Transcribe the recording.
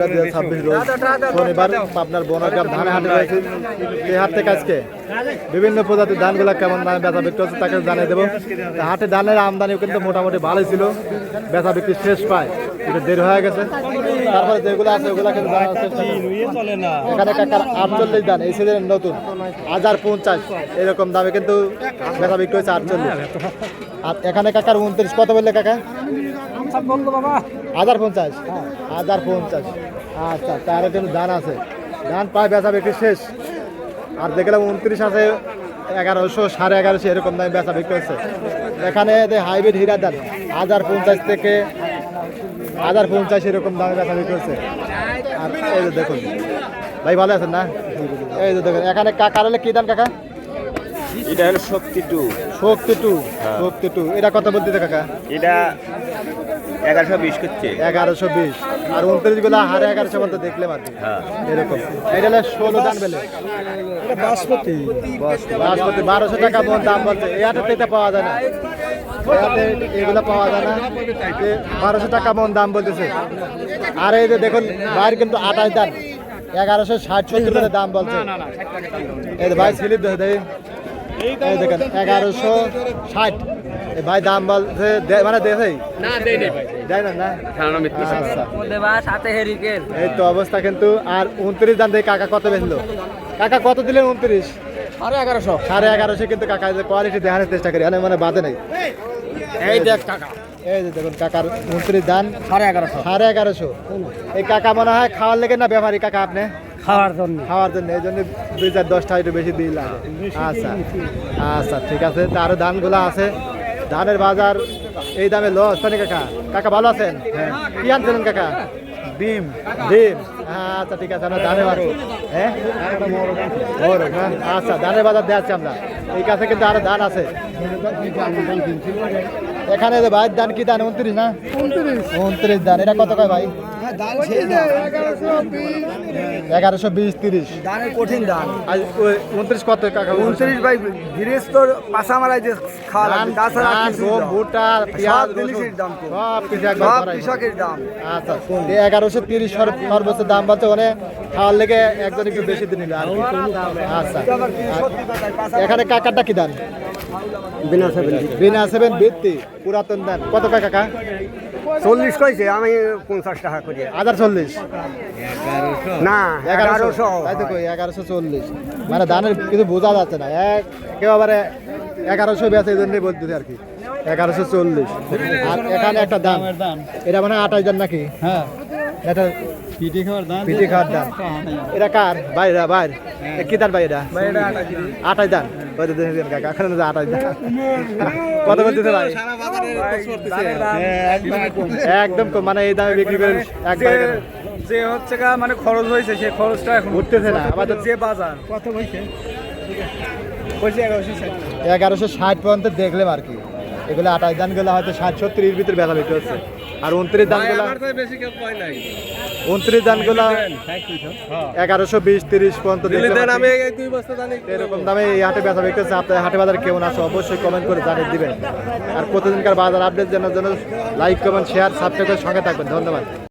2026 রোজ শনিবার পাবনার বনগ্রাম ধানের হাটে রয়েছে। এই হাট থেকে আজকে বিভিন্ন প্রজাতির ধানগুলা কেমন দামে বেচা বিক্রি হচ্ছে তাকে জানিয়ে দেবো। হাটে ধানের আমদানিও কিন্তু মোটামুটি ভালোই ছিল, বেচা বিক্রি শেষ পায়, একটু দেরি হয়ে গেছে। তারপরে যেগুলো আছে ওগুলা কিন্তু জানার চেষ্টা করছি। এখানে কাকার 48 ধান এই সিজনের নতুন 1050 এরকম দামে কিন্তু বেচা বিক্রি হয়েছে 48। আর এখানে কাকার 29 কত বললে কাকা? 1050 1050। আচ্ছা, তার কিন্তু ধান আছে, ধান প্রায় বেচা বিক্রি শেষ। আর দেখলাম 29 আছে 1100 1150 এরকম দামে বেচা বিক্রি হচ্ছে। এখানে হাইব্রিড হীরা ধান 1050 থেকে 1050 এরকম দামে বেচা বিক্রি হচ্ছে। আর এই যে দেখুন ভাই, ভালো আছেন না? এই যে দেখুন এখানে কাকার হলে কি দাম কাকা? এটা হলো শক্তি টু। এটা কত বলতে কাকা? এটা 1120 করছে। 1120 আর 29 গুলা 1150 বলতে দেখলে মাত্র এরকম। এটা হলো 16 দান বেলে, বাসমতি 1200 টাকা মন দাম বলছে। এই হাটে এটা পাওয়া যায় না, এগুলো পাওয়া যায় না। 1200 টাকা মন দাম বলতেছে। আর এই যে দেখুন বাইরে কিন্তু 28 দান 1160-70 দাম বলছে। এই ভাই স্লিপ দেখে এই দেখেন 1160 ভাই দাম বলছে, মানে দেয় না। এই তো অবস্থা কিন্তু। আর 29 দাম দেখে কাকা কত বেচলো? কাকা কত দিলেন? 29 1150 কিন্তু কাকা কোয়ালিটি দেখানোর চেষ্টা করি, মানে বাদে নাই। এই দেখ কাকা, এই যে দেখুন কাকার 29 দান 1150। এই কাকা মনে হয় খাওয়ার লেগে না ব্যাপারী কাকা? আপনি খাওয়ার জন্য এই জন্য 2-4-10 একটু বেশি দিয়ে লাগে। আচ্ছা ঠিক আছে। আরো ধানগুলো আছে, ধানের বাজার এই দামে লস পানি। কাকা ভালো আছেন? কি আনছিলেন কাকা? ডিম। আচ্ছা ঠিক আছে, আমরা ধানের বাজার আচ্ছা ধানের বাজার দেখাচ্ছি আমরা। এই কাছে কিন্তু আরো ধান আছে। এখানে ভাইয়ের ধান কি ধান? 29 না? 29 ধান। এটা কত কয় ভাই? 1120-30 ধানের কঠিন ধান। 29 কত কাকা? 29 ভাই গৃহস্থর পাশা মারাই যে খাওয়া লাগে, তাছাড়া ভুট্টা পেঁয়াজ জিনিসের দাম তো সব কিছু একবার কৃষকের দাম। আচ্ছা 1130 সর্বোচ্চ দাম বলছে, মানে খাওয়ার লেগে একজন একটু বেশি দিন নিল আর কি। আচ্ছা এখানে কাকারটা কি দান? বিনা 7 ভিত্তি পুরাতন দান। কত কাকা? 40 কইছে, আমি 50 টাকা করি। 1040 না 1100 তাই তো কই 1140। মানে ধানের কিছু বোঝা যাচ্ছে না, একেবারে 1100 বেচে এই জন্যই বলতেছে আর কি। 1140। আর এখানে একটা দাম, এটা মানে 28 দান নাকি? হ্যাঁ, এটা পিটি খাওয়ার দান। এটা কার? বাইরে কি দান ভাই? এটা 28 দান। কত বলতেছে ভাই? একদম কম, মানে এই দামে বিক্রি করে যে হচ্ছে মানে খরচ হয়েছে সেই খরচটা এখন উঠতেছে না। আমাদের যে বাজার কত হয়েছে 1160 পর্যন্ত দেখলাম আর কি। এগুলো 28 দানগুলো হয়তো 60-70 ভিতরে বেচা বিক্রি হচ্ছে। আর 29 দানগুলো 29 দানগুলো 1120-30 পর্যন্ত এরকম দামে এই হাটে বেচা বিক্রি হচ্ছে। আপনার হাটে বাজার কেমন আছে অবশ্যই কমেন্ট করে জানিয়ে দিবেন। আর প্রতিদিনকার বাজার আপডেট জানার জন্য লাইক, কমেন্ট, শেয়ার, সাবস্ক্রাইবের সঙ্গে থাকবেন। ধন্যবাদ।